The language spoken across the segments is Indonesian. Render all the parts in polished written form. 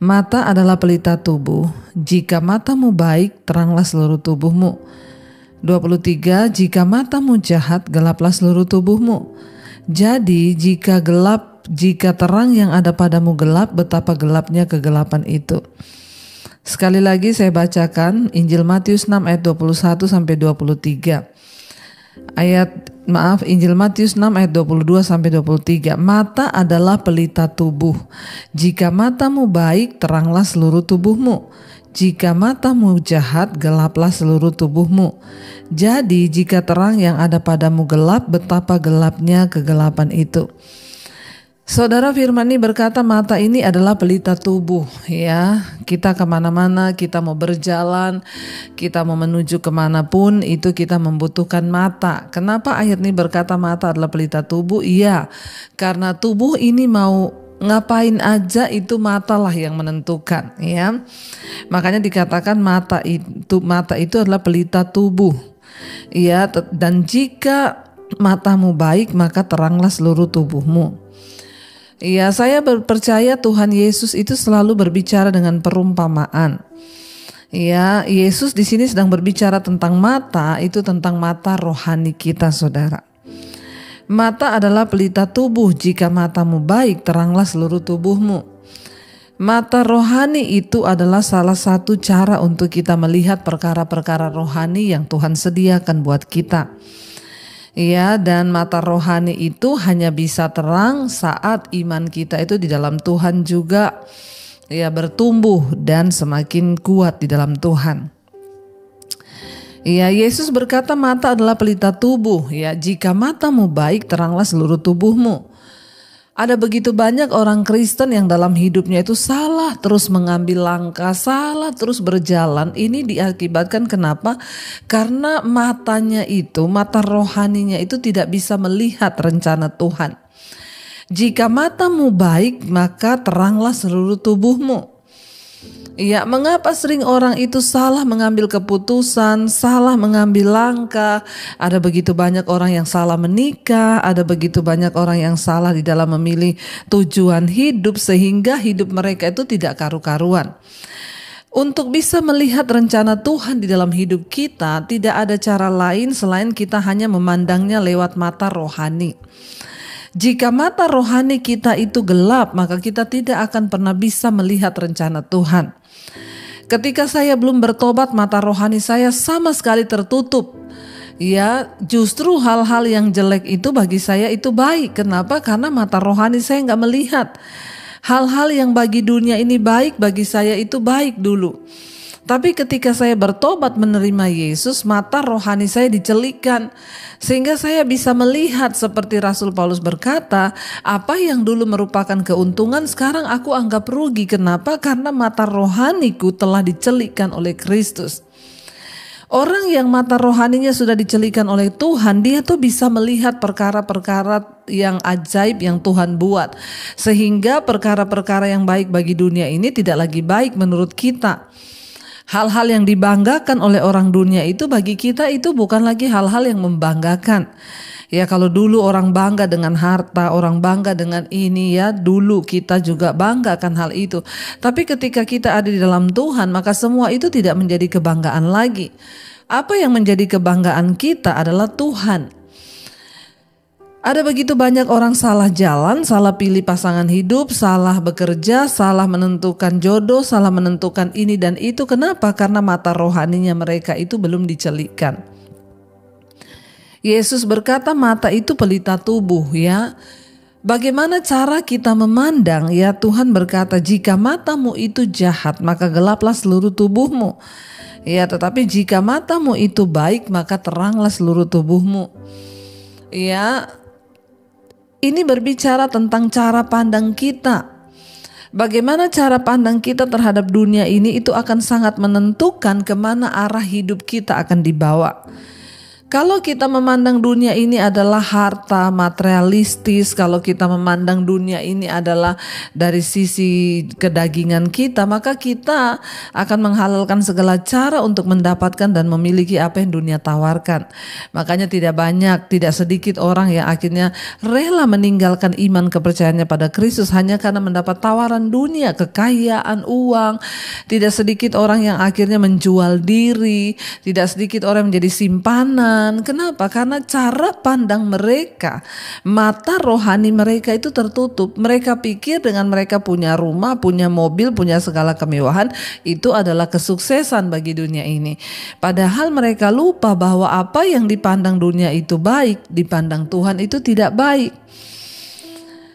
Mata adalah pelita tubuh. Jika matamu baik, teranglah seluruh tubuhmu. 23. Jika matamu jahat, gelaplah seluruh tubuhmu. Jadi jika terang yang ada padamu gelap, betapa gelapnya kegelapan itu. Sekali lagi saya bacakan Injil Matius 6 ayat 21 sampai 23. Injil Matius 6 ayat 22 sampai 23. Mata adalah pelita tubuh. Jika matamu baik, teranglah seluruh tubuhmu. Jika matamu jahat, gelaplah seluruh tubuhmu. Jadi jika terang yang ada padamu gelap, betapa gelapnya kegelapan itu. Saudara, firman ini berkata mata ini adalah pelita tubuh, ya. Kita kemana-mana, kita mau berjalan, kita mau menuju kemanapun, itu kita membutuhkan mata. Kenapa ayat ini berkata mata adalah pelita tubuh? Iya, karena tubuh ini mau ngapain aja itu mata lah yang menentukan, ya. Makanya dikatakan mata itu adalah pelita tubuh, ya. Dan jika matamu baik, maka teranglah seluruh tubuhmu. Ya, saya percaya Tuhan Yesus itu selalu berbicara dengan perumpamaan. Ya, Yesus di sini sedang berbicara tentang mata, itu tentang mata rohani kita, saudara. Mata adalah pelita tubuh. Jika matamu baik, teranglah seluruh tubuhmu. Mata rohani itu adalah salah satu cara untuk kita melihat perkara-perkara rohani yang Tuhan sediakan buat kita. Ya, dan mata rohani itu hanya bisa terang saat iman kita itu di dalam Tuhan juga ya bertumbuh dan semakin kuat di dalam Tuhan. Ya, Yesus berkata mata adalah pelita tubuh. Ya, jika matamu baik, teranglah seluruh tubuhmu. Ada begitu banyak orang Kristen yang dalam hidupnya itu salah terus mengambil langkah, salah terus berjalan. Ini diakibatkan kenapa? Karena matanya itu, mata rohaninya itu tidak bisa melihat rencana Tuhan. Jika matamu baik, maka teranglah seluruh tubuhmu. Ya, mengapa sering orang itu salah mengambil keputusan, salah mengambil langkah? Ada begitu banyak orang yang salah menikah, ada begitu banyak orang yang salah di dalam memilih tujuan hidup sehingga hidup mereka itu tidak karu-karuan. Untuk bisa melihat rencana Tuhan di dalam hidup kita, tidak ada cara lain selain kita hanya memandangnya lewat mata rohani. Jika mata rohani kita itu gelap, maka kita tidak akan pernah bisa melihat rencana Tuhan. Ketika saya belum bertobat, mata rohani saya sama sekali tertutup. Ya, justru hal-hal yang jelek itu bagi saya itu baik. Kenapa? Karena mata rohani saya nggak melihat. Hal-hal yang bagi dunia ini baik, bagi saya itu baik dulu. Tapi ketika saya bertobat menerima Yesus, mata rohani saya dicelikkan. Sehingga saya bisa melihat seperti Rasul Paulus berkata, apa yang dulu merupakan keuntungan sekarang aku anggap rugi. Kenapa? Karena mata rohaniku telah dicelikkan oleh Kristus. Orang yang mata rohaninya sudah dicelikkan oleh Tuhan, dia tuh bisa melihat perkara-perkara yang ajaib yang Tuhan buat. Sehingga perkara-perkara yang baik bagi dunia ini tidak lagi baik menurut kita. Hal-hal yang dibanggakan oleh orang dunia itu bagi kita itu bukan lagi hal-hal yang membanggakan. Ya, kalau dulu orang bangga dengan harta, orang bangga dengan ini, ya dulu kita juga bangga akan hal itu. Tapi ketika kita ada di dalam Tuhan, maka semua itu tidak menjadi kebanggaan lagi. Apa yang menjadi kebanggaan kita adalah Tuhan. Ada begitu banyak orang salah jalan, salah pilih pasangan hidup, salah bekerja, salah menentukan jodoh, salah menentukan ini dan itu. Kenapa? Karena mata rohaninya mereka itu belum dicelikkan. Yesus berkata mata itu pelita tubuh, ya. Bagaimana cara kita memandang? Ya, Tuhan berkata jika matamu itu jahat, maka gelaplah seluruh tubuhmu. Ya, tetapi jika matamu itu baik, maka teranglah seluruh tubuhmu. Ya, ini berbicara tentang cara pandang kita. Bagaimana cara pandang kita terhadap dunia ini itu akan sangat menentukan kemana arah hidup kita akan dibawa. Kalau kita memandang dunia ini adalah harta materialistis, kalau kita memandang dunia ini adalah dari sisi kedagingan kita, maka kita akan menghalalkan segala cara untuk mendapatkan dan memiliki apa yang dunia tawarkan. Makanya tidak sedikit orang yang akhirnya rela meninggalkan iman kepercayaannya pada Kristus hanya karena mendapat tawaran dunia, kekayaan, uang. Tidak sedikit orang yang akhirnya menjual diri, tidak sedikit orang menjadi simpanan. Kenapa? Karena cara pandang mereka, mata rohani mereka itu tertutup. Mereka pikir dengan mereka punya rumah, punya mobil, punya segala kemewahan, itu adalah kesuksesan bagi dunia ini. Padahal mereka lupa bahwa apa yang dipandang dunia itu baik, dipandang Tuhan itu tidak baik.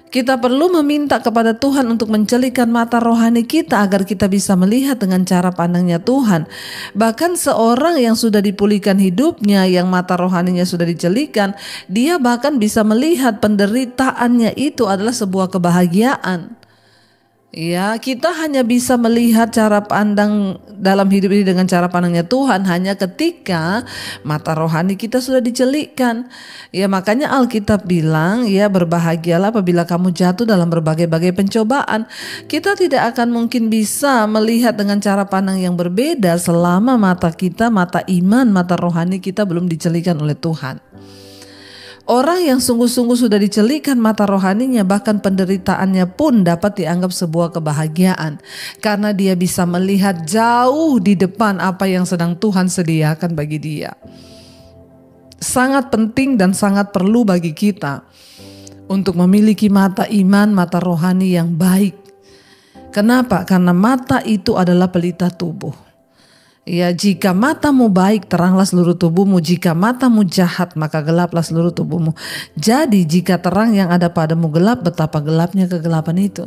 Kita perlu meminta kepada Tuhan untuk mencelikkan mata rohani kita agar kita bisa melihat dengan cara pandangnya Tuhan. Bahkan seorang yang sudah dipulihkan hidupnya, yang mata rohaninya sudah dicelikan, dia bahkan bisa melihat penderitaannya itu adalah sebuah kebahagiaan. Ya, kita hanya bisa melihat cara pandang dalam hidup ini dengan cara pandangnya Tuhan hanya ketika mata rohani kita sudah dicelikkan. Ya, makanya Alkitab bilang, ya, berbahagialah apabila kamu jatuh dalam berbagai-bagai pencobaan. Kita tidak akan mungkin bisa melihat dengan cara pandang yang berbeda selama mata kita, mata iman, mata rohani kita belum dicelikkan oleh Tuhan. Orang yang sungguh-sungguh sudah dicelikan mata rohaninya, bahkan penderitaannya pun dapat dianggap sebuah kebahagiaan. Karena dia bisa melihat jauh di depan apa yang sedang Tuhan sediakan bagi dia. Sangat penting dan sangat perlu bagi kita untuk memiliki mata iman, mata rohani yang baik. Kenapa? Karena mata itu adalah pelita tubuh. Ya, jika matamu baik, teranglah seluruh tubuhmu. Jika matamu jahat, maka gelaplah seluruh tubuhmu. Jadi jika terang yang ada padamu gelap, betapa gelapnya kegelapan itu.